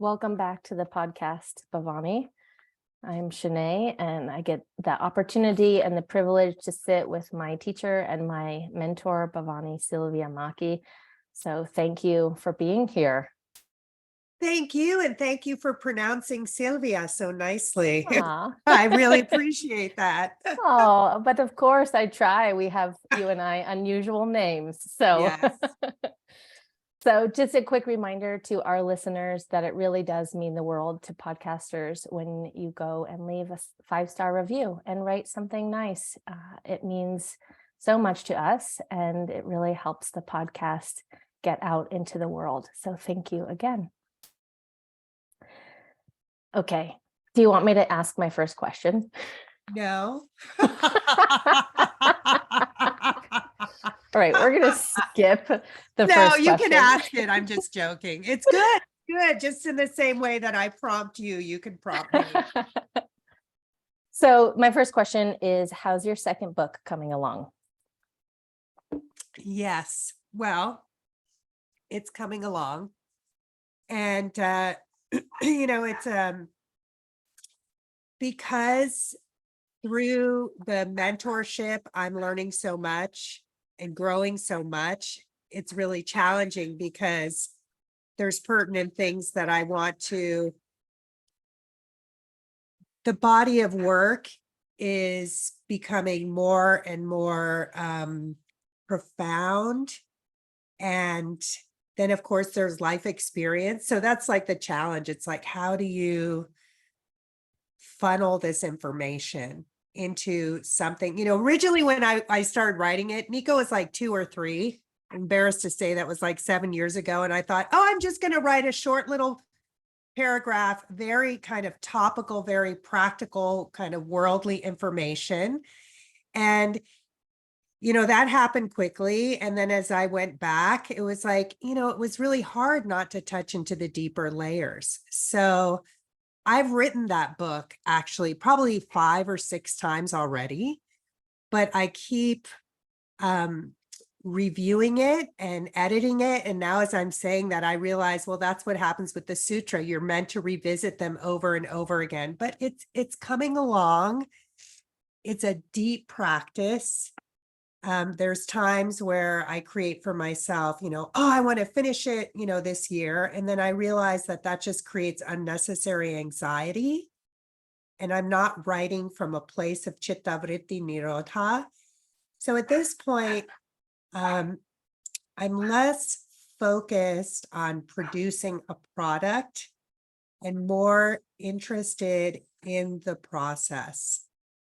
Welcome back to the podcast, Bhavani. I'm Shanae, and I get the opportunity and the privilege to sit with my teacher and my mentor, Bhavani Sylvia Maki. So thank you for being here. Thank you, and thank you for pronouncing Sylvia so nicely. Aw. I really appreciate that. Oh, but of course I try. We have, you and I, unusual names. So Yes. So just a quick reminder to our listeners that it really does mean the world to podcasters when you go and leave a 5-star review and write something nice. It means so much to us, and it really helps the podcast get out into the world. So thank you again. Okay. Do you want me to ask my first question? No. All right, we're going to skip the first No, question. you can ask it. I'm just joking. It's good. Good. Just in the same way that I prompt you, you can prompt me. So my first question is, how's your second book coming along? Yes. Well, it's coming along. And it's because through the mentorship, I'm learning so much and growing so much. It's really challenging because there's pertinent things that I want to. The body of work is becoming more and more profound. And then, of course, there's life experience. So that's like the challenge. It's like, how do you funnel this information into something? Originally when I started writing it, Nico was like 2 or 3. I'm embarrassed to say that was like 7 years ago. And I thought, oh, I'm just going to write a short little paragraph, very kind of topical, very practical, kind of worldly information. And that happened quickly. And then as I went back, it was like, it was really hard not to touch into the deeper layers. So I've written that book actually probably 5 or 6 times already, but I keep reviewing it and editing it. And now as I'm saying that, I realize, well, that's what happens with the sutra. You're meant to revisit them over and over again, but it's coming along. It's a deep practice. There's times where I create for myself, oh, I want to finish it, this year. And then I realize that just creates unnecessary anxiety. And I'm not writing from a place of chitta vritti nirodha. So at this point, I'm less focused on producing a product and more interested in the process.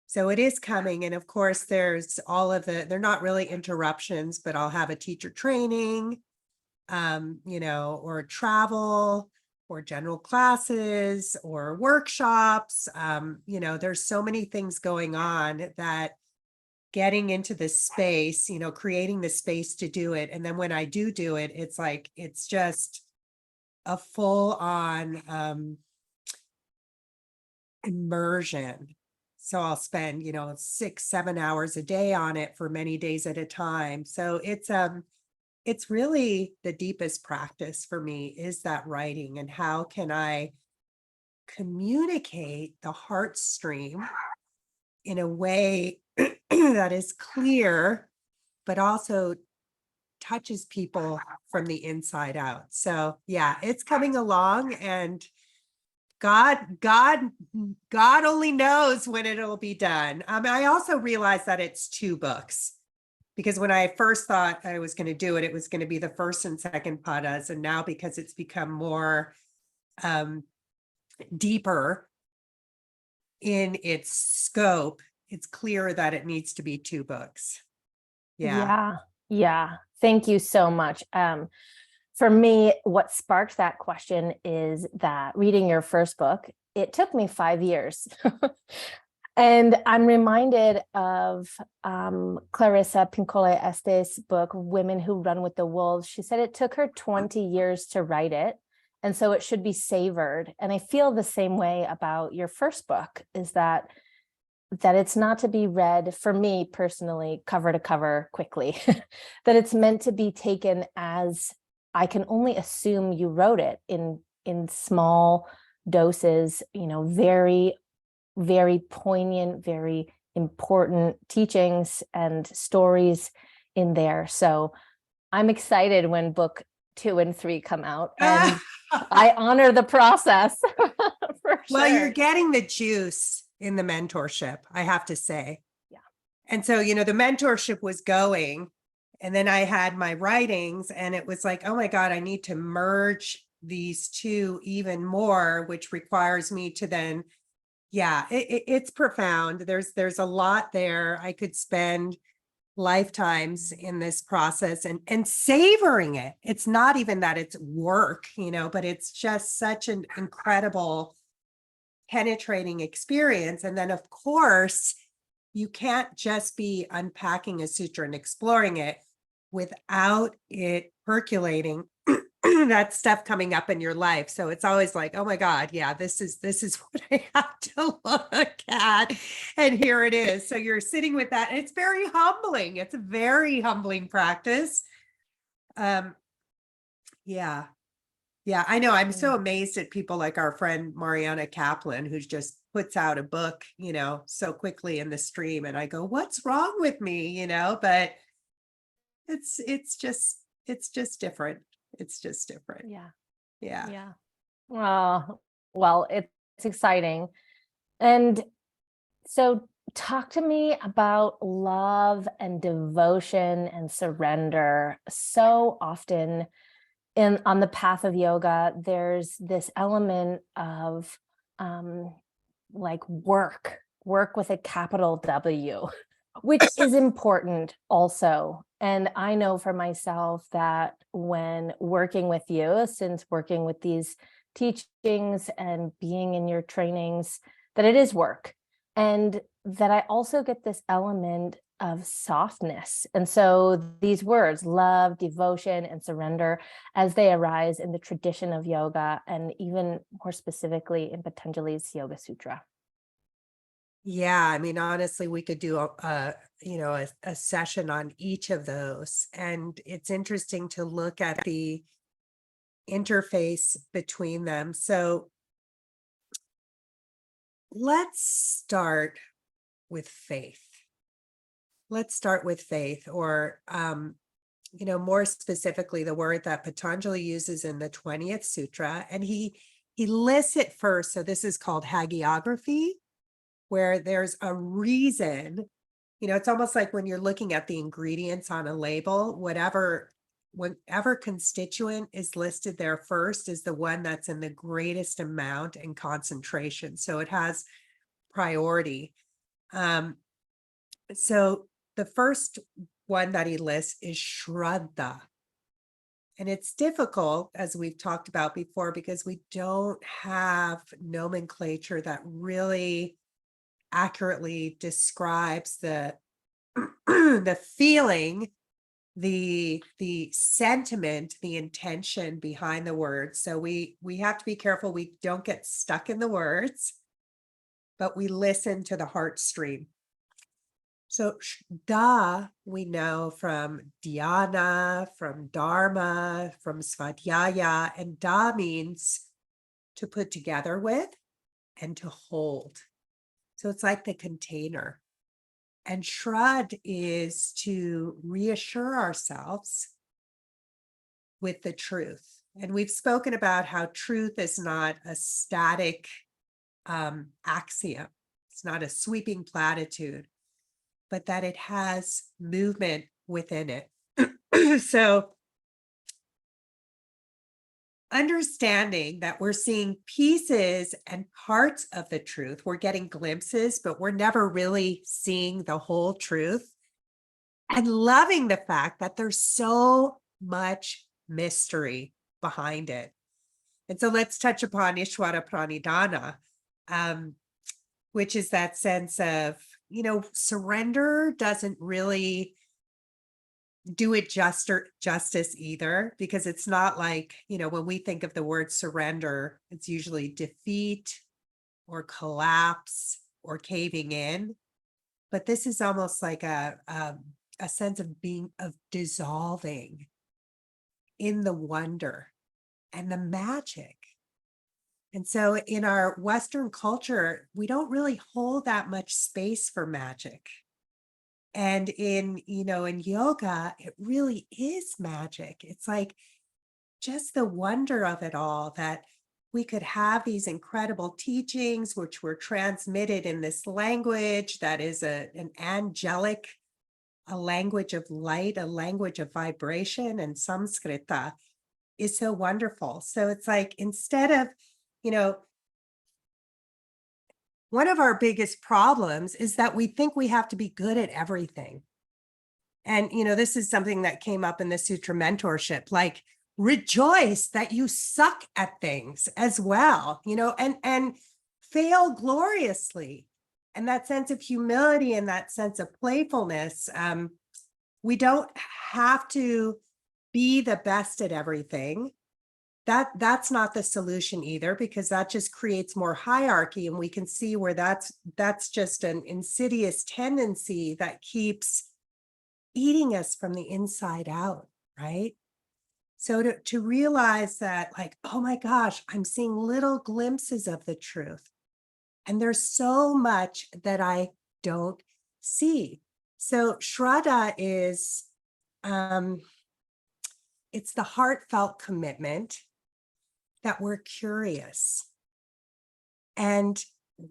So it is coming. And of course, there's they're not really interruptions, but I'll have a teacher training, or travel or general classes or workshops. There's so many things going on that getting into the space, creating the space to do it. And then when I do it, it's like, it's just a full on immersion. So I'll spend, 6-7 hours a day on it for many days at a time. So it's really the deepest practice for me is that writing, and how can I communicate the heart stream in a way that is clear, but also touches people from the inside out. So yeah, it's coming along, and God only knows when it'll be done. I also realized that it's 2 books, because when I first thought I was going to do it, it was going to be the first and second padas. And now because it's become more deeper in its scope, it's clear that it needs to be 2 books. Yeah. Thank you so much. For me, what sparked that question is that reading your first book, it took me 5 years. And I'm reminded of Clarissa Pinkola Estes' book, Women Who Run with the Wolves. She said it took her 20 years to write it, and so it should be savored. And I feel the same way about your first book, is that it's not to be read, for me personally, cover to cover quickly, that it's meant to be taken as, I can only assume you wrote it in in small doses, very, very poignant, very important teachings and stories in there. So I'm excited when book 2 and 3 come out, and I honor the process for Well, you're sure. getting the juice in the mentorship, I have to say. Yeah. And so, the mentorship was going, and then I had my writings, and it was like, oh my God, I need to merge these two even more, which requires me to then, it's profound. There's a lot there. I could spend lifetimes in this process and savoring it. It's not even that it's work, but it's just such an incredible penetrating experience. And then of course, you can't just be unpacking a sutra and exploring it without it percolating that stuff coming up in your life. So it's always like, oh my God, yeah, this is what I have to look at. And here it is. So you're sitting with that. And it's very humbling. It's a very humbling practice. Yeah. Yeah, I know. I'm so amazed at people like our friend Mariana Kaplan, who just puts out a book, so quickly in the stream. And I go, what's wrong with me? But it's just different. It's just different. Yeah. Yeah. Yeah. Well, it's exciting. And so talk to me about love and devotion and surrender. So often on the path of yoga, there's this element of like work with a capital W, which is important also. And I know for myself that when working with you, since working with these teachings and being in your trainings, that it is work. And that I also get this element of softness. And so these words, love, devotion, and surrender, as they arise in the tradition of yoga, and even more specifically in Patanjali's Yoga Sutra. Yeah. I mean, honestly, we could do a session on each of those. And it's interesting to look at the interface between them. So let's start with faith. Let's start with faith, or, more specifically, the word that Patanjali uses in the 20th Sutra. And he lists it first. So this is called hagiography, where there's a reason. It's almost like when you're looking at the ingredients on a label, whatever constituent is listed there first is the one that's in the greatest amount and concentration. So it has priority. So the first one that he lists is Shraddha. And it's difficult, as we've talked about before, because we don't have nomenclature that really accurately describes the the feeling, the sentiment, the intention behind the words. So we have to be careful we don't get stuck in the words, but we listen to the heart stream. So da, we know from dhyana, from dharma, from svadhyaya, and da means to put together with and to hold. So it's like the container. And shrad is to reassure ourselves with the truth. And we've spoken about how truth is not a static axiom. It's not a sweeping platitude, but that it has movement within it. So understanding that we're seeing pieces and parts of the truth, we're getting glimpses, but we're never really seeing the whole truth. And loving the fact that there's so much mystery behind it. And so let's touch upon Ishvara Pranidhana, which is that sense of, surrender doesn't really do it justice either, because it's not like, when we think of the word surrender, it's usually defeat or collapse or caving in. But this is almost like a sense of dissolving in the wonder and the magic And so in our Western culture, we don't really hold that much space for magic. And in yoga, it really is magic. It's like just the wonder of it all that we could have these incredible teachings, which were transmitted in this language that is an angelic, a language of light, a language of vibration, and Samskrita is so wonderful. So it's like instead of, you know, one of our biggest problems is that we think we have to be good at everything. And, this is something that came up in the Sutra mentorship, like rejoice that you suck at things as well, and fail gloriously. And that sense of humility and that sense of playfulness, we don't have to be the best at everything. That's not the solution either, because that just creates more hierarchy, and we can see where that's just an insidious tendency that keeps eating us from the inside out, right? So to realize that, like, oh my gosh, I'm seeing little glimpses of the truth, and there's so much that I don't see. So Shraddha is it's the heartfelt commitment that we're curious, and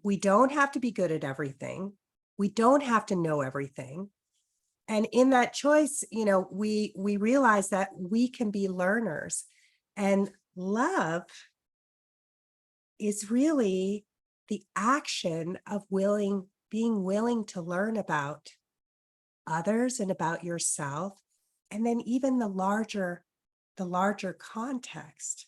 we don't have to be good at everything. We don't have to know everything. And in that choice, we realize that we can be learners, and love is really the action of being willing to learn about others and about yourself, and then even the larger context.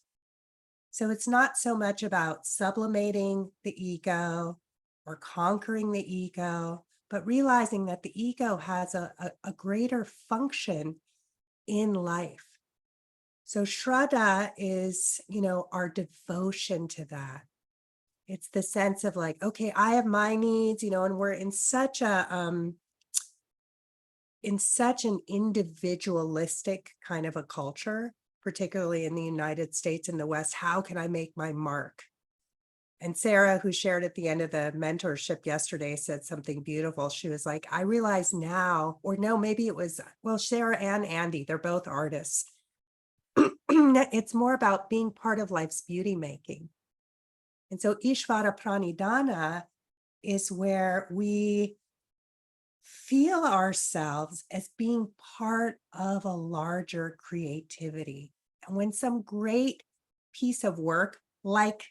So it's not so much about sublimating the ego or conquering the ego, but realizing that the ego has a greater function in life. So Shraddha is, our devotion to that. It's the sense of like, okay, I have my needs, and we're in such an individualistic kind of a culture, particularly in the United States and the West. How can I make my mark? And Sarah, who shared at the end of the mentorship yesterday, said something beautiful. She was like, I realize now, or no, maybe it was, well, Sarah and Andy, they're both artists. It's more about being part of life's beauty making. And so Ishvara Pranidhana is where we feel ourselves as being part of a larger creativity. And when some great piece of work, like,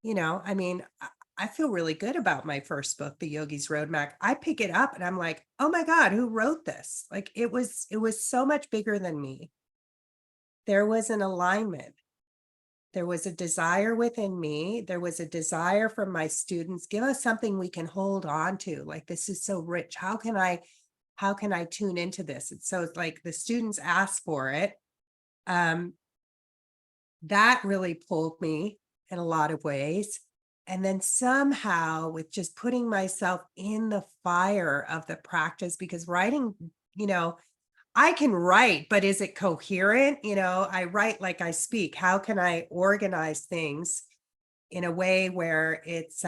I feel really good about my first book, The Yogi's Roadmap. I pick it up and I'm like, oh my God, who wrote this? Like it was so much bigger than me. There was an alignment. There was a desire within me. There was a desire from my students. Give us something we can hold on to. Like, this is so rich. How can I tune into this? And so it's like the students asked for it. That really pulled me in a lot of ways. And then somehow, with just putting myself in the fire of the practice, because writing, I can write, but is it coherent? I write like I speak. How can I organize things in a way where it's,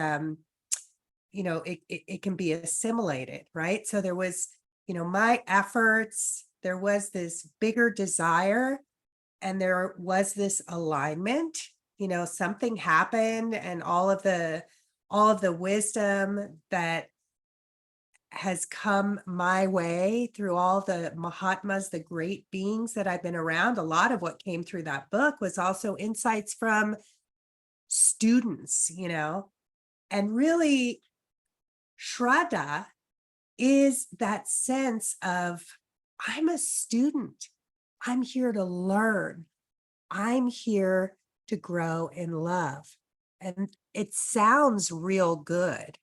it can be assimilated, right? So there was, my efforts, there was this bigger desire, and there was this alignment. Something happened, and all of the wisdom that has come my way through all the Mahatmas, the great beings that I've been around. A lot of what came through that book was also insights from students, and really Shraddha is that sense of, I'm a student. I'm here to learn. I'm here to grow in love. And it sounds real good,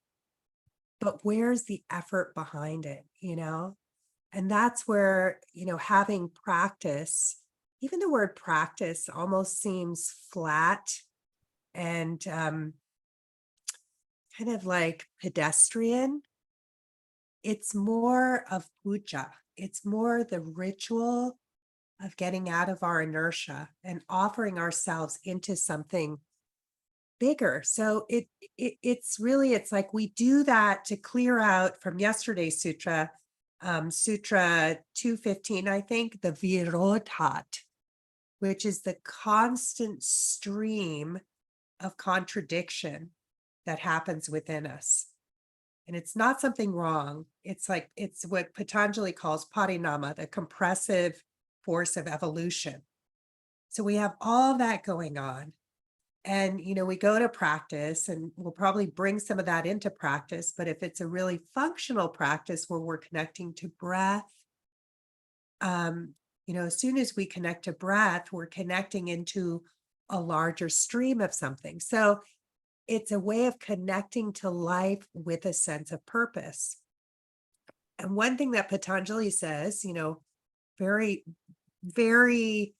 but where's the effort behind it, And that's where, having practice, even the word practice almost seems flat and kind of like pedestrian. It's more of puja. It's more the ritual of getting out of our inertia and offering ourselves into something bigger. So it's really, it's like we do that to clear out from yesterday's sutra, Sutra 215, I think, the Virodhat, which is the constant stream of contradiction that happens within us. And it's not something wrong. It's like, it's what Patanjali calls parinama, the compressive force of evolution. So we have all that going on. And, we go to practice and we'll probably bring some of that into practice. But if it's a really functional practice where we're connecting to breath, as soon as we connect to breath, we're connecting into a larger stream of something. So it's a way of connecting to life with a sense of purpose. And one thing that Patanjali says, very, very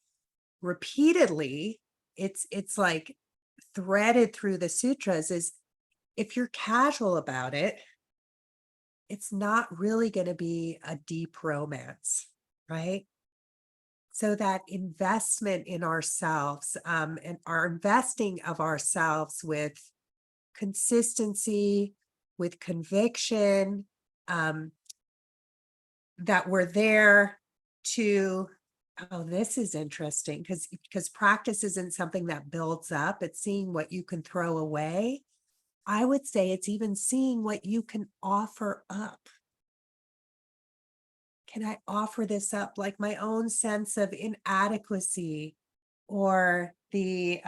repeatedly, it's like threaded through the sutras, is if you're casual about it, it's not really going to be a deep romance, right? So that investment in ourselves, and our investing of ourselves with consistency, with conviction, that we're there to, oh, this is interesting, because practice isn't something that builds up, it's seeing what you can throw away. I would say it's even seeing what you can offer up. Can I offer this up? Like my own sense of inadequacy, or the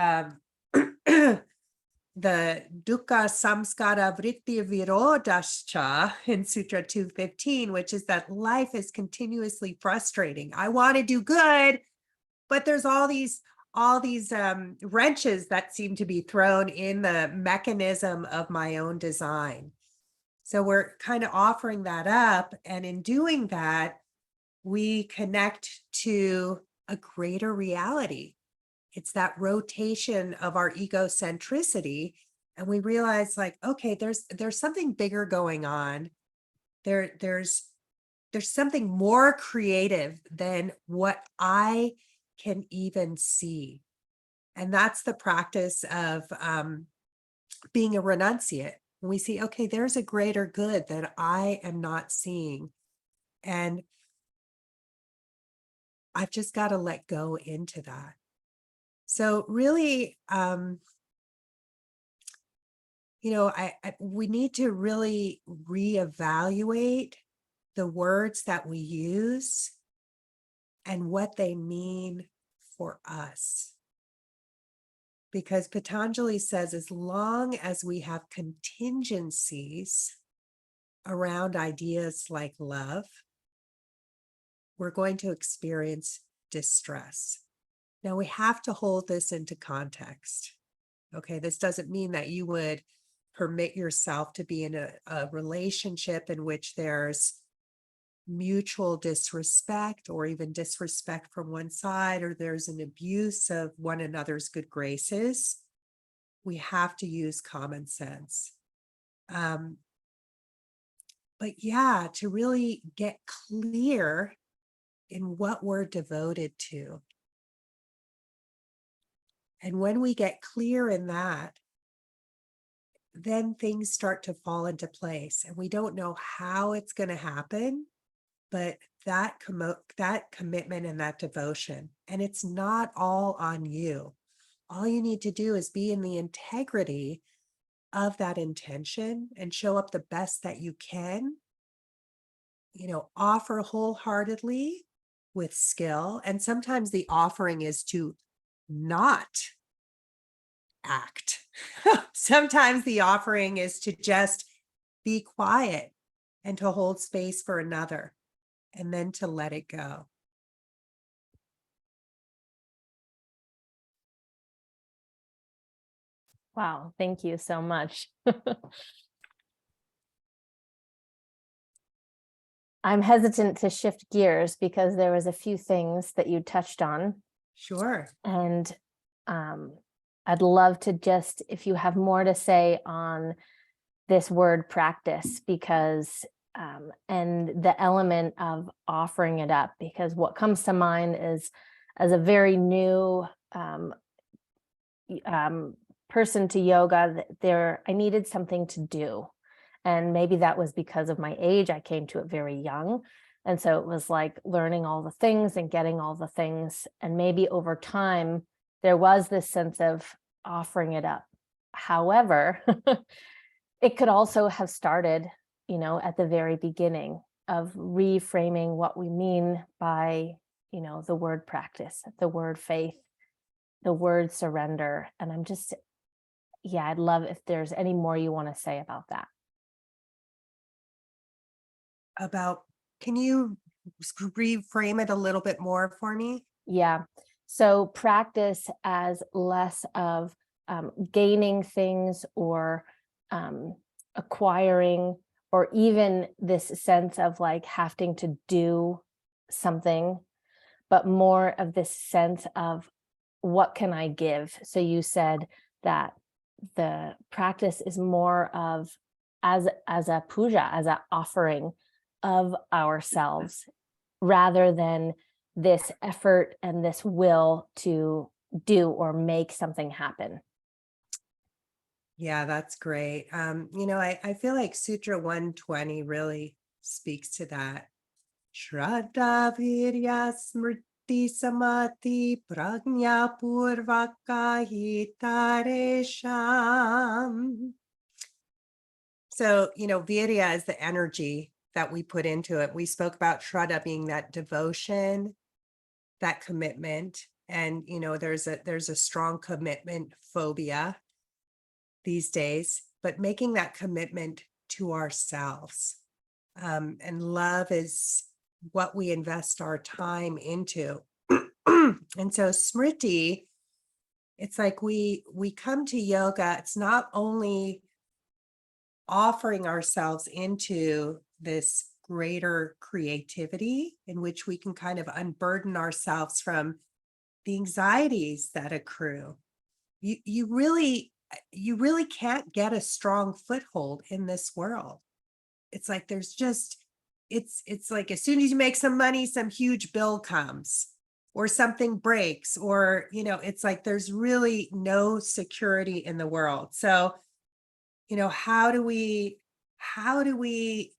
the dukkha samskara vritti virodascha in Sutra 215, which is that life is continuously frustrating. I want to do good, but there's all these wrenches that seem to be thrown in the mechanism of my own design. So we're kind of offering that up. And in doing that, we connect to a greater reality. It's that rotation of our egocentricity. And we realize, like, okay, there's something bigger going on. There's something more creative than what I can even see. And that's the practice of being a renunciate. When we see, okay, there's a greater good that I am not seeing. And I've just got to let go into that. So really, we need to really reevaluate the words that we use and what they mean for us. Because Patanjali says, as long as we have contingencies around ideas like love, we're going to experience distress. Now, we have to hold this into context. Okay, this doesn't mean that you would permit yourself to be in a relationship in which there's mutual disrespect, or even disrespect from one side, or there's an abuse of one another's good graces. We have to use common sense. But yeah, to really get clear in what we're devoted to. And when we get clear in that, then things start to fall into place. And we don't know how it's going to happen, but that commitment and that devotion, and it's not all on you. All you need to do is be in the integrity of that intention and show up the best that you can, offer wholeheartedly with skill. And sometimes the offering is to not act. Sometimes the offering is to just be quiet and to hold space for another, and then to let it go. Wow, thank you so much. I'm hesitant to shift gears because there was a few things that you touched on. Sure. And I'd love to just, if you have more to say on this word practice, because and the element of offering it up, because what comes to mind is, as a very new person to yoga, I needed something to do. And maybe that was because of my age. I came to it very young. And so it was like learning all the things and getting all the things. And maybe over time, there was this sense of offering it up. However, it could also have started, at the very beginning of reframing what we mean by, the word practice, the word faith, the word surrender. And I'd love if there's any more you want to say about that. Can you reframe it a little bit more for me? Yeah. So practice as less of gaining things or acquiring, or even this sense of like having to do something, but more of this sense of what can I give? So you said that the practice is more of as a puja, as an offering of ourselves, rather than this effort and this will to do or make something happen. Yeah, that's great. I feel like Sutra 120 really speaks to that. Shraddha Virya Smriti Samati Prajna Purvaka Hitaresham. So, Virya is the energy that we put into it. We spoke about Shraddha being that devotion, that commitment. And, there's a strong commitment phobia these days, but making that commitment to ourselves. And love is what we invest our time into. And so Smriti, it's like we come to yoga, it's not only offering ourselves into this greater creativity in which we can kind of unburden ourselves from the anxieties that accrue. You really can't get a strong foothold in this world. It's like it's like as soon as you make some money, some huge bill comes or something breaks, or it's like there's really no security in the world. So how do we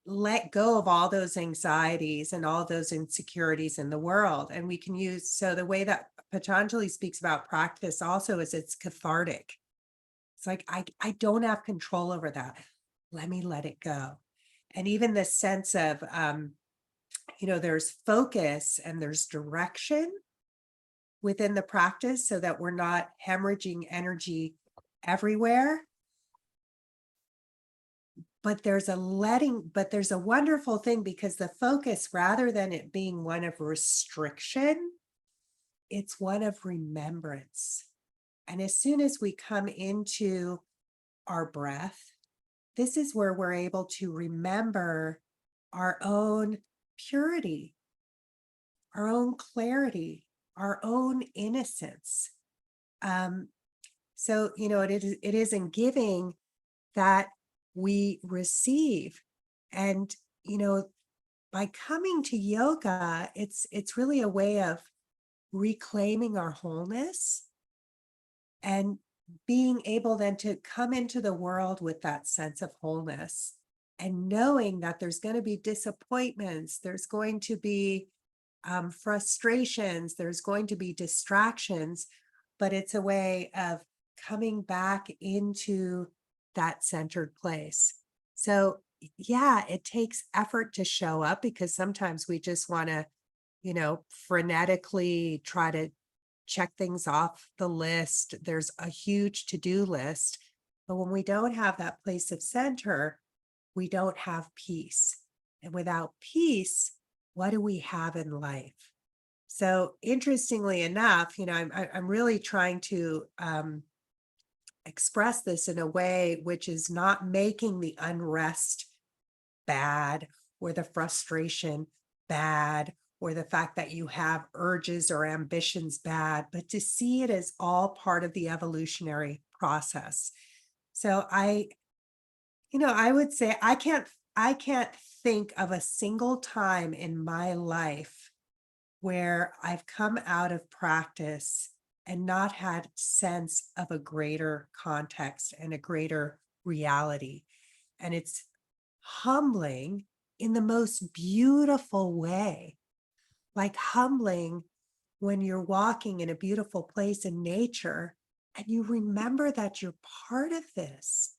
let go of all those anxieties and all those insecurities in the world? And we can use, so the way that Patanjali speaks about practice also is it's cathartic. It's like I don't have control over that, let me let it go. And even the sense of there's focus and there's direction within the practice, so that we're not hemorrhaging energy everywhere. But there's a wonderful thing, because the focus, rather than it being one of restriction, it's one of remembrance. And as soon as we come into our breath, this is where we're able to remember our own purity, our own clarity, our own innocence. So, it is in giving that we receive. And, by coming to yoga, it's really a way of reclaiming our wholeness and being able then to come into the world with that sense of wholeness, and knowing that there's going to be disappointments, there's going to be frustrations, there's going to be distractions, but it's a way of coming back into that centered place. So yeah, it takes effort to show up, because sometimes we just want to, frenetically try to check things off the list. There's a huge to-do list. But when we don't have that place of center, we don't have peace. And without peace, what do we have in life? So interestingly enough, I'm really trying to express this in a way which is not making the unrest bad, or the frustration bad, or the fact that you have urges or ambitions bad, but to see it as all part of the evolutionary process. So I would say I can't think of a single time in my life where I've come out of practice and not had sense of a greater context and a greater reality. And it's humbling in the most beautiful way, like humbling when you're walking in a beautiful place in nature and you remember that you're part of this.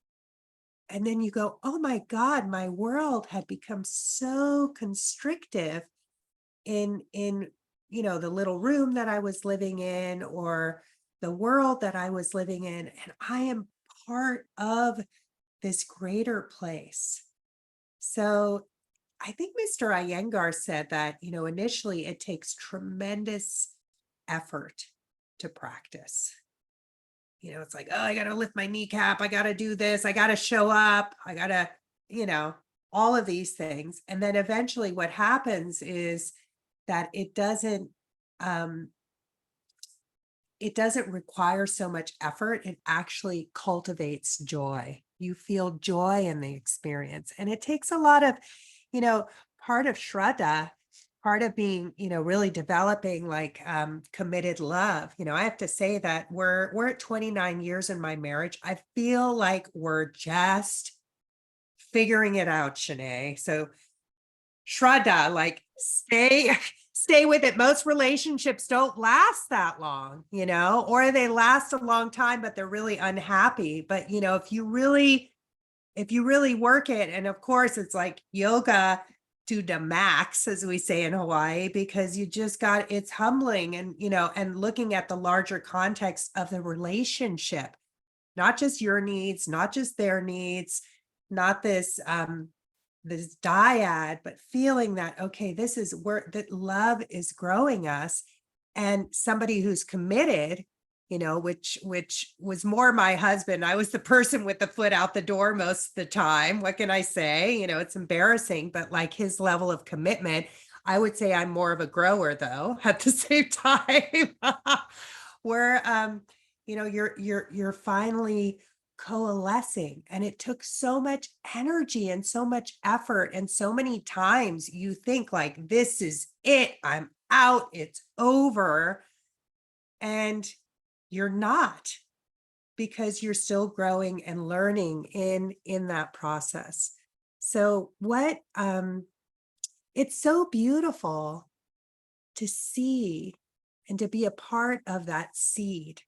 And then you go, oh my God, my world had become so constrictive in the little room that I was living in, or the world that I was living in, and I am part of this greater place. So I think Mr. Iyengar said that, initially it takes tremendous effort to practice. It's like, oh, I got to lift my kneecap. I got to do this. I got to show up. I got to, all of these things. And then eventually what happens is that um, it doesn't require so much effort. It actually cultivates joy. You feel joy in the experience. And it takes a lot of, part of Shraddha, part of being, really developing like committed love. I have to say that we're at 29 years in my marriage. I feel like we're just figuring it out, Shanae. So Shraddha, like stay with it. Most relationships don't last that long, or they last a long time, but they're really unhappy. But if you really work it, and of course it's like yoga to the max, as we say in Hawaii, because it's humbling, and and looking at the larger context of the relationship, not just your needs, not just their needs, not this dyad, but feeling that, okay, this is where that love is growing us. And somebody who's committed, which was more my husband. I was the person with the foot out the door most of the time. What can I say? It's embarrassing, but like his level of commitment, I would say I'm more of a grower though, at the same time. Where you're finally coalescing, and it took so much energy and so much effort, and so many times you think like, this is it, I'm out, it's over, and you're not, because you're still growing and learning in that process. So it's so beautiful to see and to be a part of that seed.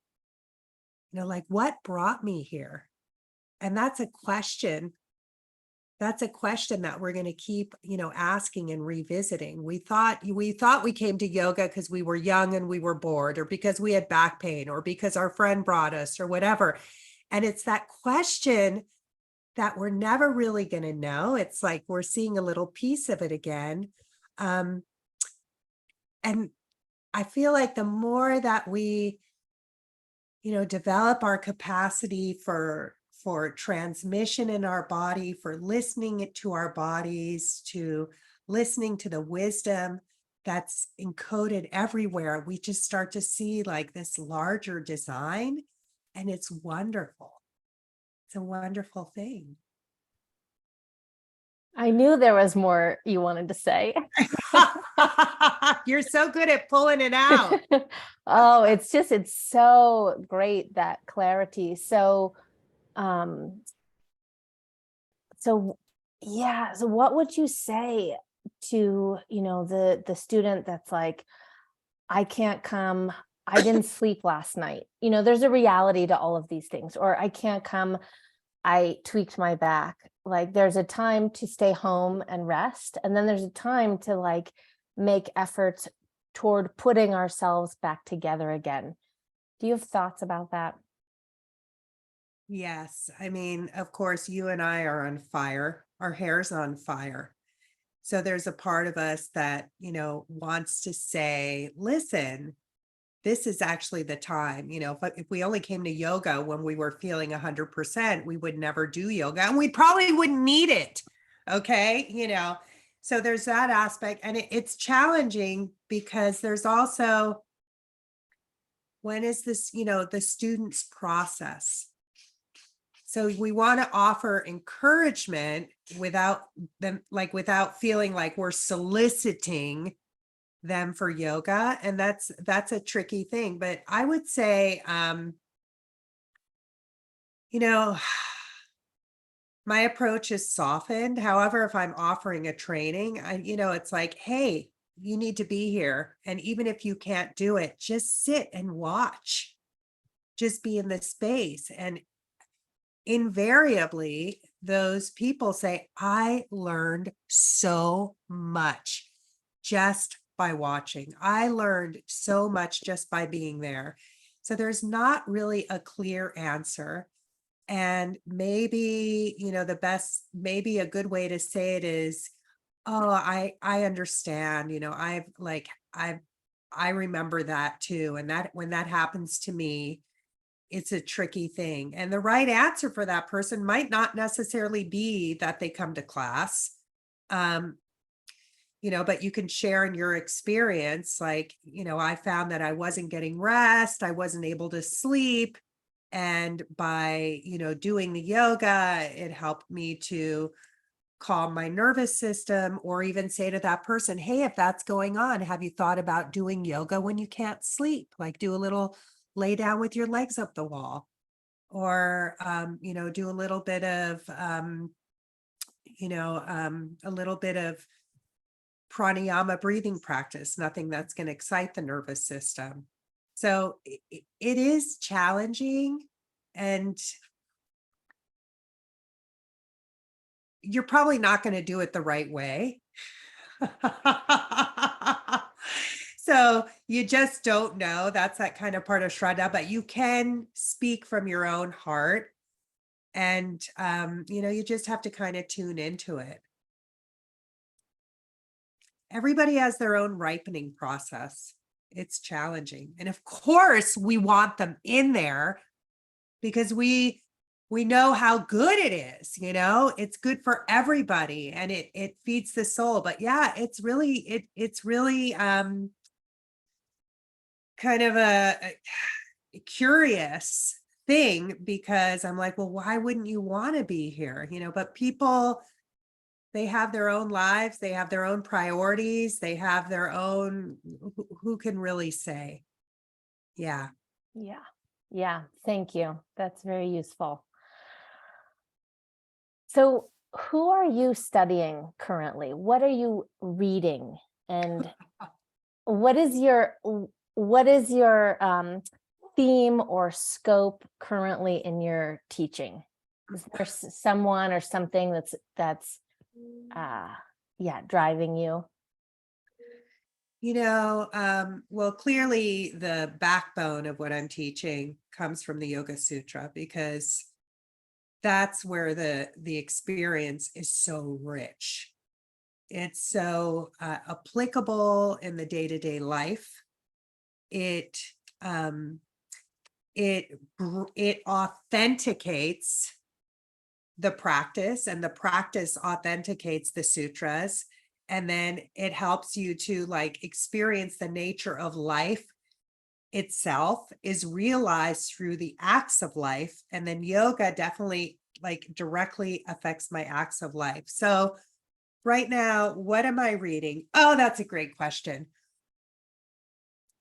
Like, what brought me here? And that's a question. That's a question that we're going to keep, asking and revisiting. We thought we came to yoga because we were young and we were bored, or because we had back pain, or because our friend brought us, or whatever. And it's that question that we're never really going to know. It's like we're seeing a little piece of it again. And I feel like the more that we develop our capacity for transmission in our body, for listening to our bodies, to listening to the wisdom that's encoded everywhere, we just start to see like this larger design, and it's wonderful. It's a wonderful thing. I knew there was more you wanted to say. You're so good at pulling it out. Oh, it's so great, that clarity. So yeah, so what would you say to, the student that's like, I can't come, I didn't sleep last night. There's a reality to all of these things. Or I can't come, I tweaked my back. Like, there's a time to stay home and rest, and then there's a time to like make efforts toward putting ourselves back together again. Do you have thoughts about that? Yes. I mean, of course, you and I are on fire. Our hair's on fire. So there's a part of us that, wants to say, listen, this is actually the time. If we only came to yoga when we were feeling 100%, we would never do yoga, and we probably wouldn't need it. Okay. So there's that aspect, and it's challenging, because there's also, when is this, the student's process? So we want to offer encouragement without feeling like we're soliciting them for yoga. And that's a tricky thing. But I would say, you know, my approach is softened. However, if I'm offering a training, it's like, hey, you need to be here. And even if you can't do it, just sit and watch. Just be in the space. And invariably, those people say, I learned so much just by watching. I learned so much just by being there. So there's not really a clear answer. And maybe, maybe a good way to say it is, oh, I understand, I remember that too. And that when that happens to me, it's a tricky thing. And the right answer for that person might not necessarily be that they come to class. But you can share in your experience, like, I found that I wasn't getting rest, I wasn't able to sleep. And by, doing the yoga, it helped me to calm my nervous system, or even say to that person, hey, if that's going on, have you thought about doing yoga when you can't sleep? Like do a little lay down with your legs up the wall, or, do a little bit of, a little bit of pranayama breathing practice, nothing that's going to excite the nervous system. So it is challenging, and you're probably not going to do it the right way. So you just don't know. That's that kind of part of Shraddha, but you can speak from your own heart. And, you just have to kind of tune into it. Everybody has their own ripening process. It's challenging. And of course, we want them in there because we know how good it is, it's good for everybody, and it feeds the soul. But yeah, it's really kind of a curious thing, because I'm like, well, why wouldn't you want to be here? But people, they have their own lives, they have their own priorities, they have their own, who can really say? Yeah. Yeah. Yeah. Thank you. That's very useful. So, who are you studying currently? What are you reading? And what is your theme or scope currently in your teaching? Is there someone or something that's driving you? Well, clearly the backbone of what I'm teaching comes from the Yoga Sutra, because that's where the experience is so rich. It's so applicable in the day-to-day life. It authenticates the practice, and the practice authenticates the sutras. And then it helps you to experience the nature of life itself is realized through the acts of life. And then yoga definitely directly affects my acts of life. So right now, what am I reading? Oh, that's a great question.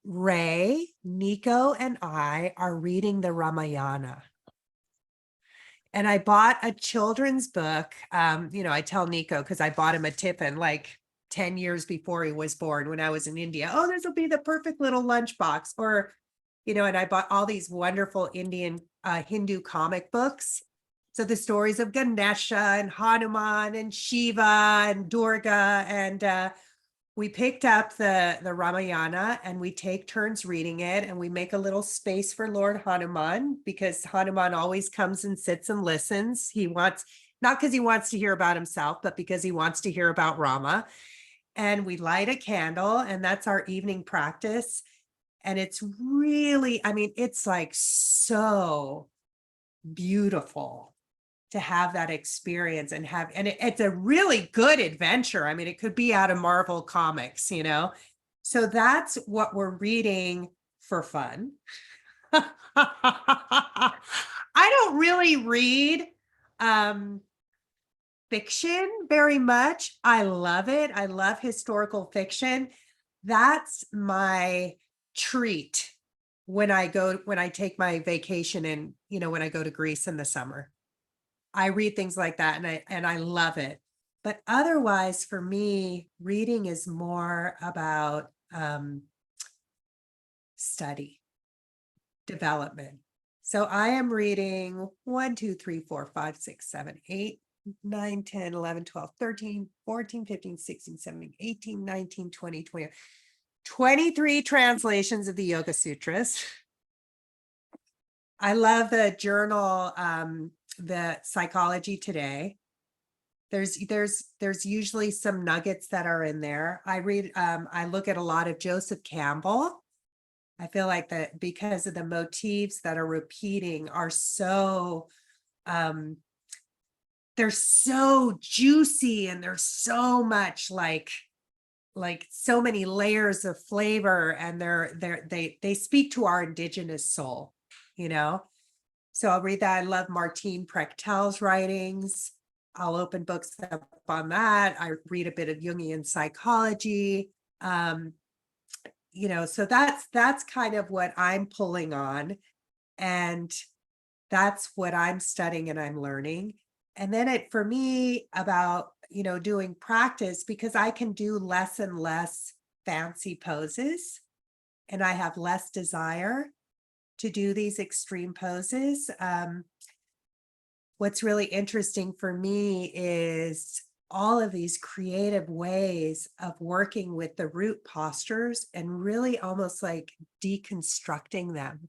Ray, Nico, and I are reading the Ramayana. And I bought a children's book. I tell Nico, because I bought him a tiffin 10 years before he was born, when I was in India. Oh, this will be the perfect little lunchbox. Or, and I bought all these wonderful Indian Hindu comic books. So the stories of Ganesha and Hanuman and Shiva and Durga. And we picked up the Ramayana, and we take turns reading it, and we make a little space for Lord Hanuman, because Hanuman always comes and sits and listens. Not because he wants to hear about himself, but because he wants to hear about Rama. And we light a candle, and that's our evening practice. And it's really, it's so beautiful to have that experience, and it's a really good adventure. It could be out of Marvel Comics, So that's what we're reading for fun. I don't really read fiction very much. I love it. I love historical fiction. that's my treat when I take my vacation and, when I go to Greece in the summer. I read things like that and I love it. But otherwise, for me, reading is more about study, development. So I am reading 1, 2, 3, 4, 5, 6, 7, 8, 9, 10, 11, 12, 13, 14, 15, 16, 17, 18, 19, 20, 20, 23 translations of the Yoga Sutras. I love the journal, the Psychology Today. There's usually some nuggets that are in there. I look at a lot of Joseph Campbell. I feel like that because of the motifs that are repeating are so, they're so juicy and there's so much like so many layers of flavor, and they speak to our indigenous soul, you know? So I'll read that. I love Martine Prechtel's writings. I'll open books up on that. I read a bit of Jungian psychology. So that's kind of what I'm pulling on. And that's what I'm studying and I'm learning. And then for me about, doing practice, because I can do less and less fancy poses and I have less desire to do these extreme poses. What's really interesting for me is all of these creative ways of working with the root postures and really almost like deconstructing them.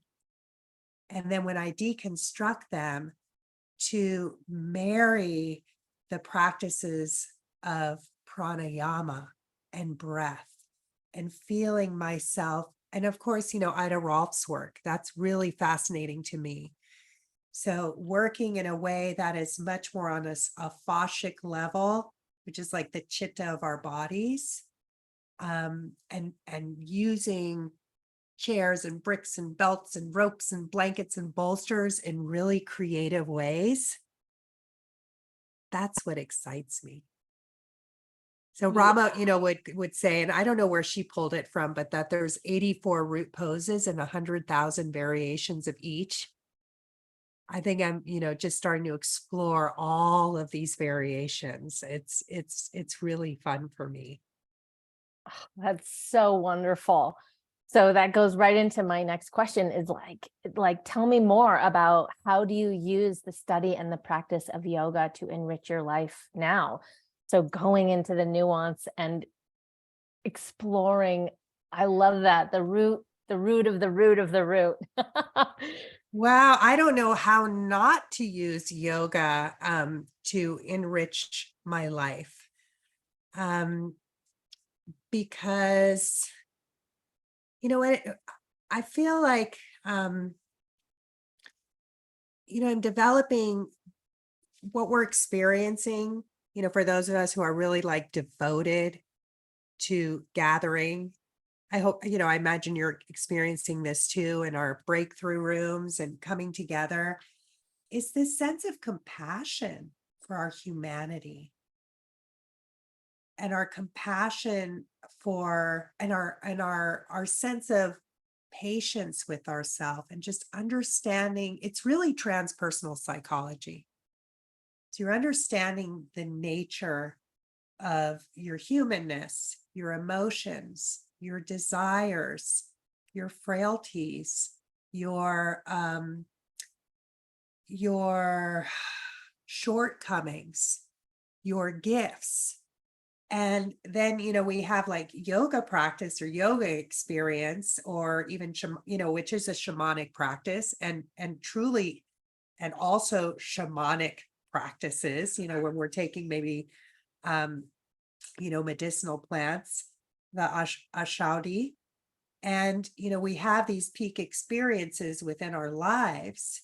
And then when I deconstruct them, to marry the practices of pranayama and breath and feeling myself. And of course, Ida Rolf's work, that's really fascinating to me. So working in a way that is much more on a fascic level, which is like the chitta of our bodies, and using chairs and bricks and belts and ropes and blankets and bolsters in really creative ways. That's what excites me. So Rama, would say, and I don't know where she pulled it from, but that there's 84 root poses and 100,000 variations of each. I think I'm, just starting to explore all of these variations. It's really fun for me. That's so wonderful. So that goes right into my next question is like, tell me more about how do you use the study and the practice of yoga to enrich your life now? So going into the nuance and exploring, I love that, the root of the root of the root. Wow, I don't know how not to use yoga to enrich my life. Because I feel like I'm developing what we're experiencing, for those of us who are really like devoted to gathering. I hope, I imagine you're experiencing this too in our breakthrough rooms and coming together, is this sense of compassion for our humanity and our compassion for our sense of patience with ourselves and just understanding. It's really transpersonal psychology. So you're understanding the nature of your humanness, your emotions, your desires, your frailties, your shortcomings, your gifts. And then, we have like yoga practice or yoga experience, or even, which is a shamanic practice and truly, and also shamanic practices, when we're taking maybe, medicinal plants, the ashadi. And, we have these peak experiences within our lives,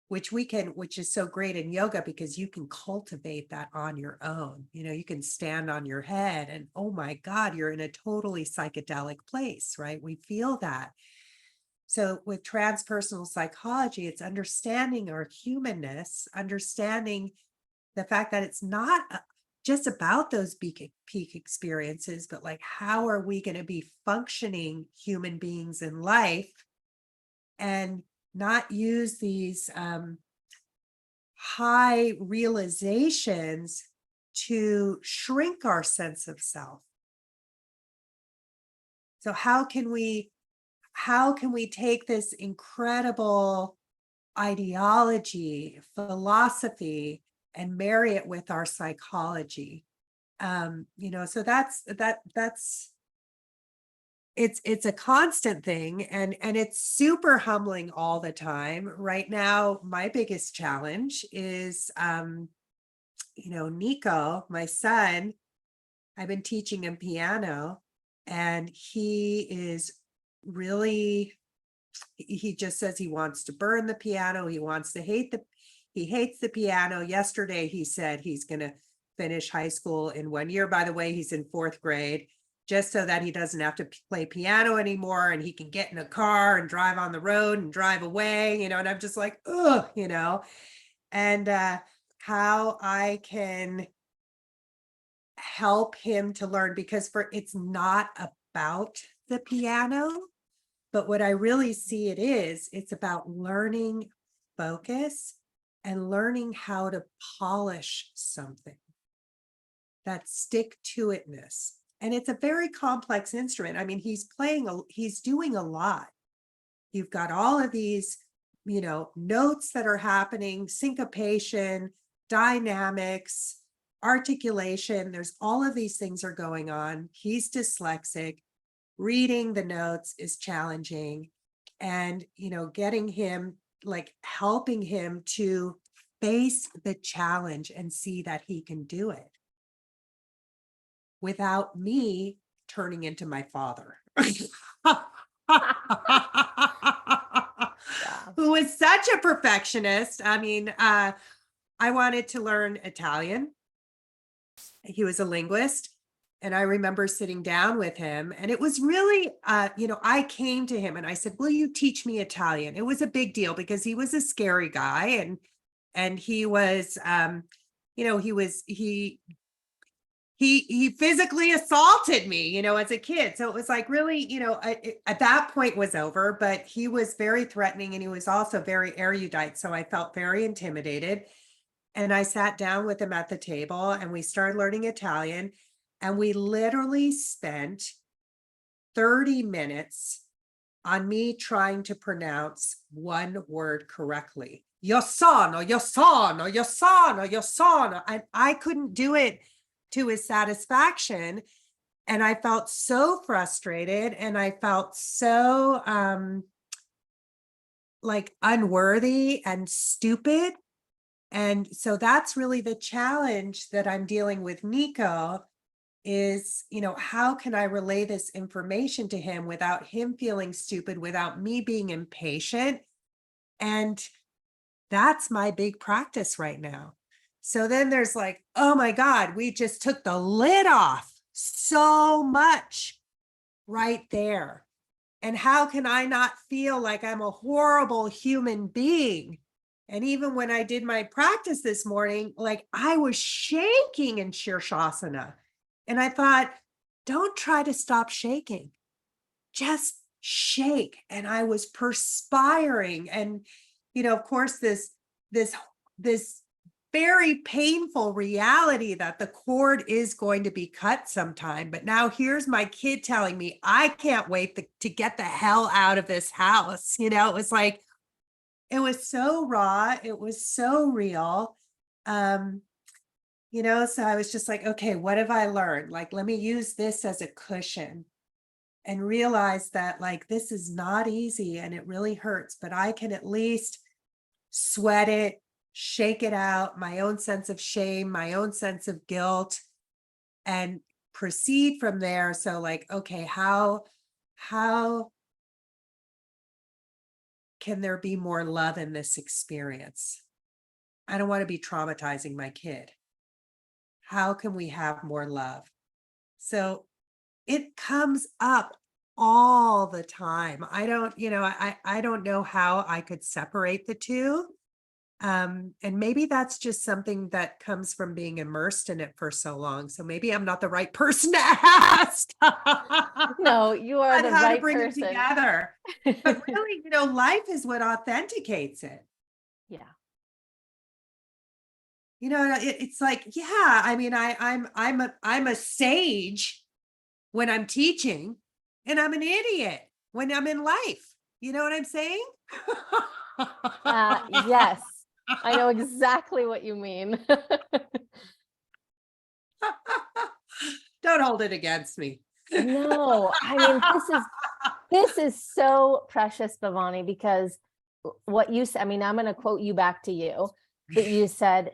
which is so great in yoga because you can cultivate that on your own. You can stand on your head and, oh my God, you're in a totally psychedelic place, right? We feel that. So with transpersonal psychology, it's understanding our humanness, understanding the fact that it's not just about those peak experiences, but like, how are we going to be functioning human beings in life and not use these high realizations to shrink our sense of self? So how can we take this incredible ideology, philosophy, and marry it with our psychology? So that's it's a constant thing, and it's super humbling all the time. Right now, my biggest challenge is Nico, my son. I've been teaching him piano, and he is really, he just says he wants to burn the piano. He hates the piano. Yesterday, he said he's going to finish high school in 1 year. By the way, he's in 4th grade, just so that he doesn't have to play piano anymore and he can get in a car and drive on the road and drive away, and I'm just like, ugh, and how I can help him to learn, because it's not about the piano, but what I really see it's about learning focus and learning how to polish something, that stick to itness. And it's a very complex instrument. I mean, he's doing a lot. You've got all of these, notes that are happening, syncopation, dynamics, articulation. There's all of these things are going on. He's dyslexic. Reading the notes is challenging. And, getting him, like helping him to face the challenge and see that he can do it without me turning into my father. Yeah. Who is such a perfectionist. I mean, I wanted to learn Italian. He was a linguist. And I remember sitting down with him, and it was really, I came to him and I said, will you teach me Italian? It was a big deal because he was a scary guy, and he was, he physically assaulted me, as a kid. So it was like really, at that point was over, but he was very threatening, and he was also very erudite. So I felt very intimidated. And I sat down with him at the table and we started learning Italian. And we literally spent 30 minutes on me trying to pronounce one word correctly. Io sono, io sono, io sono, io sono. And I couldn't do it to his satisfaction. And I felt so frustrated, and I felt so like unworthy and stupid. And so that's really the challenge that I'm dealing with Nico is, how can I relay this information to him without him feeling stupid, without me being impatient? And that's my big practice right now. So then there's like, oh my God, we just took the lid off so much right there. And how can I not feel like I'm a horrible human being? And even when I did my practice this morning, like I was shaking in Shirshasana. And I thought, don't try to stop shaking. Just shake. And I was perspiring. And, of course, this very painful reality that the cord is going to be cut sometime. But now here's my kid telling me, I can't wait to get the hell out of this house. It was like, it was so raw. It was so real. So I was just like, okay, what have I learned? Like, let me use this as a cushion and realize that like, this is not easy and it really hurts, but I can at least sweat it, shake it out, my own sense of shame, my own sense of guilt, and proceed from there. So like, okay, how can there be more love in this experience? I don't want to be traumatizing my kid. How can we have more love? So it comes up all the time. I don't know how I could separate the two. And maybe that's just something that comes from being immersed in it for so long. So maybe I'm not the right person to ask No, you are on the how to right bring them person. together. But really, life is what authenticates it. Yeah. It's like, yeah, I mean, I'm a sage when I'm teaching, and I'm an idiot when I'm in life. You know what I'm saying? Yes, I know exactly what you mean. Don't hold it against me. No, I mean, this is so precious, Bhavani, because what you said, I mean, I'm going to quote you back to you, that you said,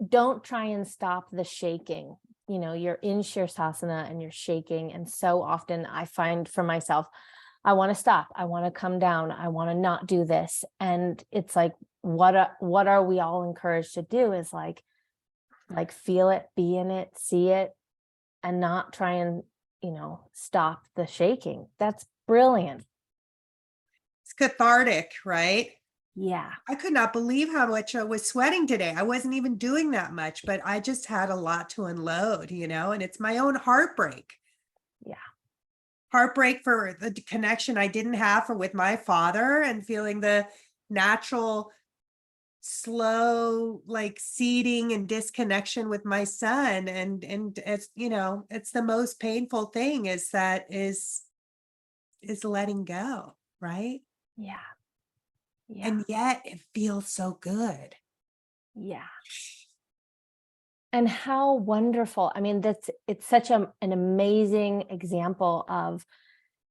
don't try and stop the shaking. You're in Shirsasana and you're shaking. And so often I find for myself, I want to stop. I want to come down. I want to not do this. And it's like, what are we all encouraged to do is like feel it, be in it, see it, and not try and, stop the shaking. That's brilliant. It's cathartic, right? Yeah. I could not believe how much I was sweating today. I wasn't even doing that much, but I just had a lot to unload, and it's my own heartbreak. Yeah. Heartbreak for the connection I didn't have with my father, and feeling the natural, slow, like, seeding and disconnection with my son. And it's the most painful thing, is letting go, right? Yeah. Yeah. And yet it feels so good. Yeah. And how wonderful. I mean, it's such an amazing example of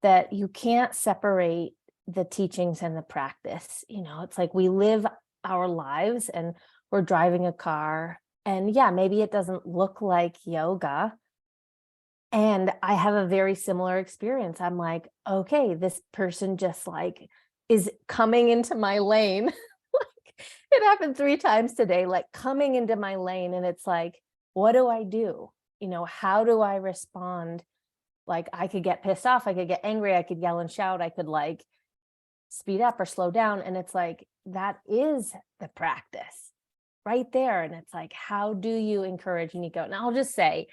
that you can't separate the teachings and the practice. It's like we live our lives and we're driving a car, and yeah, maybe it doesn't look like yoga. And I have a very similar experience. I'm like, okay, this person just like is coming into my lane. Like, it happened 3 times today, like coming into my lane. And it's like, what do I do? How do I respond? Like, I could get pissed off, I could get angry, I could yell and shout, I could like speed up or slow down. And it's like, that is the practice right there. And it's like, how do you encourage Nico? And I'll just say,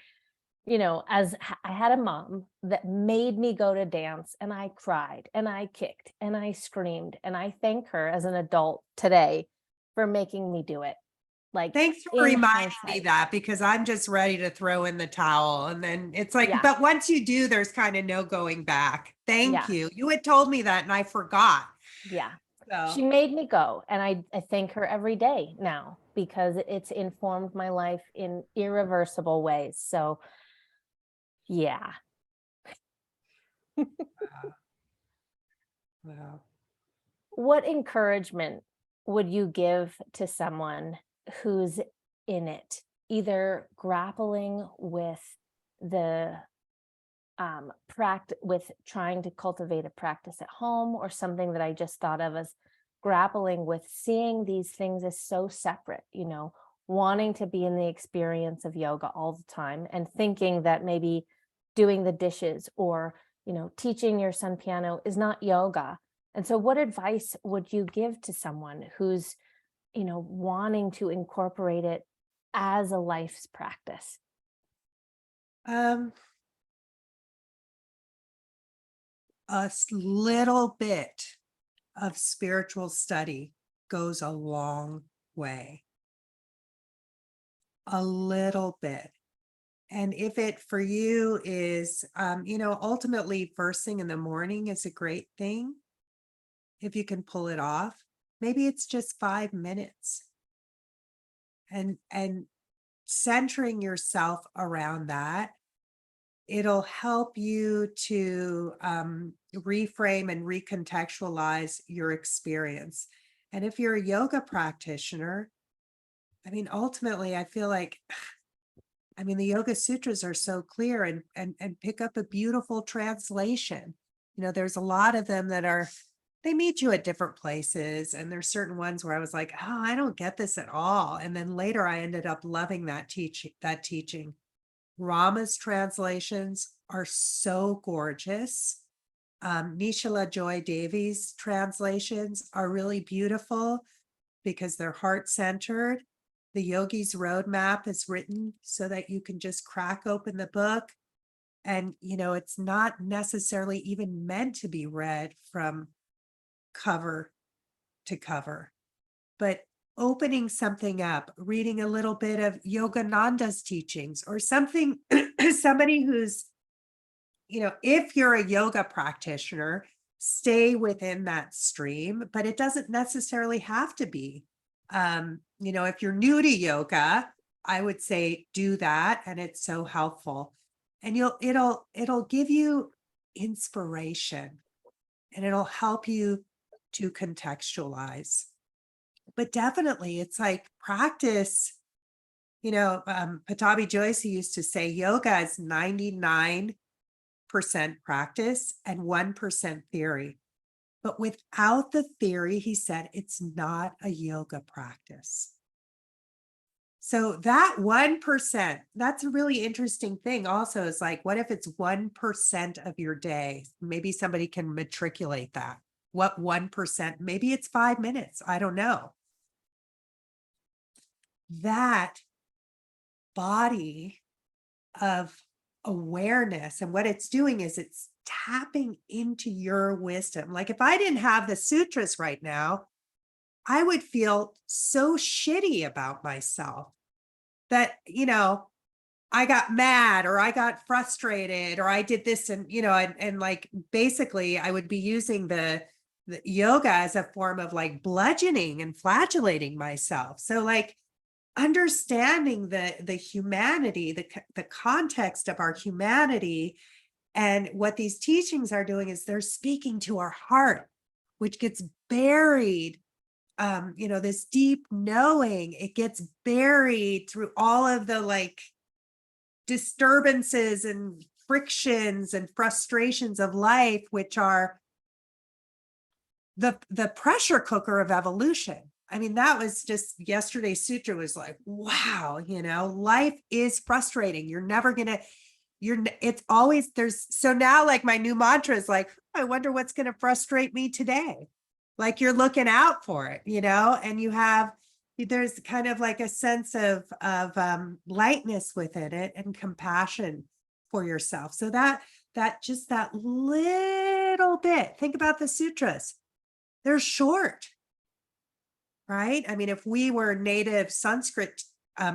as I had a mom that made me go to dance, and I cried and I kicked and I screamed, and I thank her as an adult today for making me do it. Like, Thanks for in reminding me hindsight. that, because I'm just ready to throw in the towel. And then it's like, Yeah. but once you do, there's kind of no going back. Thank Yeah. you. You had told me that and I forgot. Yeah. So She made me go, and I thank her every day now because it's informed my life in irreversible ways. So yeah. wow. What encouragement would you give to someone who's in it, either grappling with the practice, with trying to cultivate a practice at home, or something that I just thought of as grappling with seeing these things as so separate, wanting to be in the experience of yoga all the time and thinking that maybe doing the dishes or, teaching your son piano is not yoga. And so what advice would you give to someone who's, wanting to incorporate it as a life's practice? Um, little bit of spiritual study goes a long way. A little bit. And if it for you is, ultimately first thing in the morning is a great thing. If you can pull it off, maybe it's just 5 minutes, and centering yourself around that, it'll help you to reframe and recontextualize your experience. And if you're a yoga practitioner, I mean, ultimately, I feel like, the Yoga Sutras are so clear, and pick up a beautiful translation. There's a lot of them they meet you at different places, and there's certain ones where I was like, oh, I don't get this at all. And then later I ended up loving that teaching. Rama's translations are so gorgeous. Nishala Joy Davies translations are really beautiful. because they're heart-centered. The Yogi's Roadmap is written so that you can just crack open the book. And, it's not necessarily even meant to be read from cover to cover, but opening something up, reading a little bit of Yogananda's teachings or something, somebody who's, if you're a yoga practitioner, stay within that stream, but it doesn't necessarily have to be. If you're new to yoga, I would say do that. And it's so helpful. And it'll give you inspiration and it'll help you to contextualize. But definitely it's like practice. Patabi Joyce used to say yoga is 99% practice and 1% theory. But without the theory, he said, it's not a yoga practice. So that 1%, that's a really interesting thing also, is like, what if it's 1% of your day? Maybe somebody can matriculate that. What 1%? Maybe it's 5 minutes. I don't know. That body of awareness, and what it's doing is it's tapping into your wisdom. Like if I didn't have the sutras right now, I would feel so shitty about myself that, I got mad or I got frustrated or I did this and like basically I would be using the yoga as a form of like bludgeoning and flagellating myself. So like understanding the humanity, the context of our humanity, and what these teachings are doing is they're speaking to our heart, which gets buried. This deep knowing, it gets buried through all of the like disturbances and frictions and frustrations of life, which are the pressure cooker of evolution. I mean, that was just yesterday's sutra was like, wow, life is frustrating. You're never gonna, it's always so now like my new mantra is like, I wonder what's going to frustrate me today. Like you're looking out for it, and there's kind of like a sense of lightness within it and compassion for yourself. So that just that little bit, think about the sutras. They're short, right? I mean, if we were native Sanskrit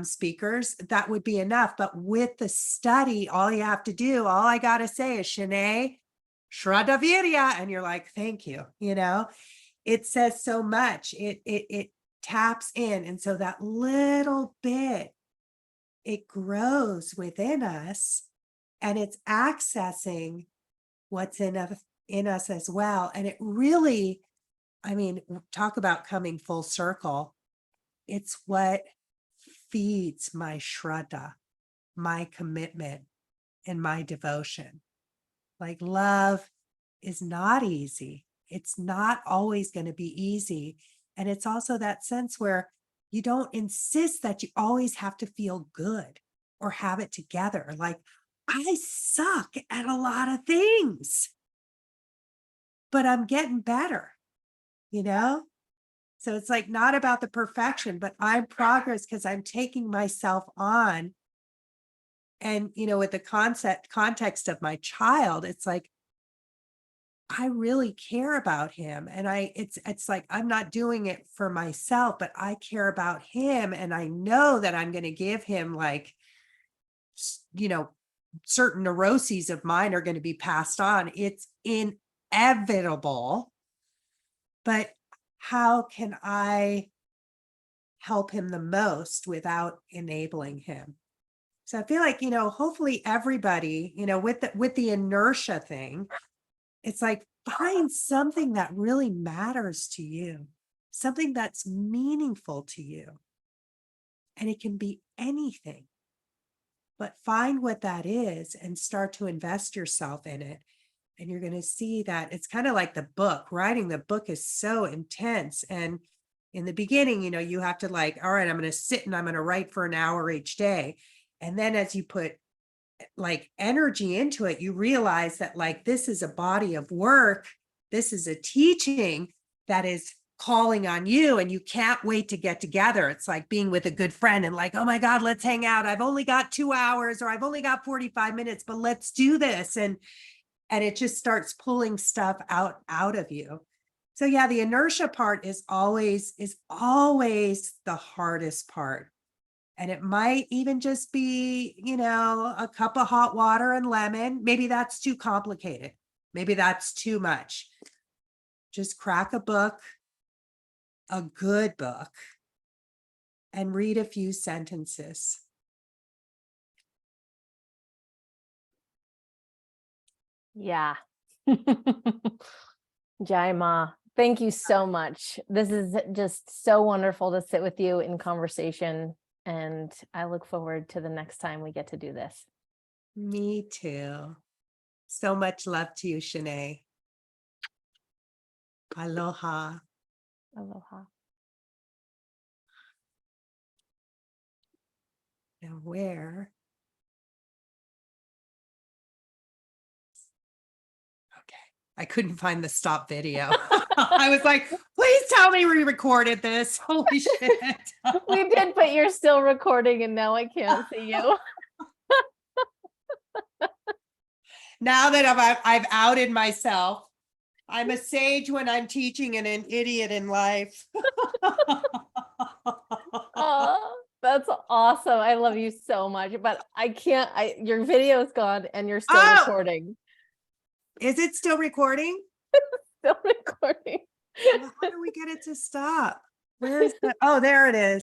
speakers, that would be enough. But with the study, all you have to do, all I got to say is Shane, Shraddha Virya, and you're like, thank you. It says so much. It taps in. And so that little bit, it grows within us and it's accessing what's in us as well. And it really, I mean, talk about coming full circle. It's what feeds my Shraddha, my commitment, and my devotion. Like love is not easy. It's not always going to be easy. And it's also that sense where you don't insist that you always have to feel good or have it together. Like I suck at a lot of things, but I'm getting better, So it's like not about the perfection, but I'm progress because I'm taking myself on. And, with the context of my child, it's like, I really care about him. And it's like, I'm not doing it for myself, but I care about him. And I know that I'm going to give him like, certain neuroses of mine are going to be passed on. It's inevitable. But how can I help him the most without enabling him? So I feel like, hopefully everybody, with the inertia thing, it's like find something that really matters to you, something that's meaningful to you. And it can be anything, but find what that is and start to invest yourself in it. And you're going to see that it's kind of like the book. Writing the book is so intense. And in the beginning, you have to like, all right, I'm going to sit and I'm going to write for an hour each day. And then as you put like energy into it, you realize that like, this is a body of work. This is a teaching that is calling on you and you can't wait to get together. It's like being with a good friend and like, oh my God, let's hang out. I've only got 2 hours or I've only got 45 minutes, but let's do this. And it just starts pulling stuff out of you. So yeah, the inertia part is always the hardest part. And it might even just be, a cup of hot water and lemon. Maybe that's too complicated. Maybe that's too much. Just crack a book, a good book, and read a few sentences. Yeah. Jai Ma, thank you so much. This is just so wonderful to sit with you in conversation. And I look forward to the next time we get to do this. Me too. So much love to you, Shanae. Aloha. Aloha. Now where? Okay. I couldn't find the stop video. I was like, please tell me we recorded this. Holy shit. We did, but you're still recording and now I can't see you. Now that I've outed myself, I'm a sage when I'm teaching and an idiot in life. Oh, that's awesome. I love you so much, but I can't, your video's gone and you're still recording. Is it still recording? Still recording. Well, how do we get it to stop? Where is the, oh, there it is.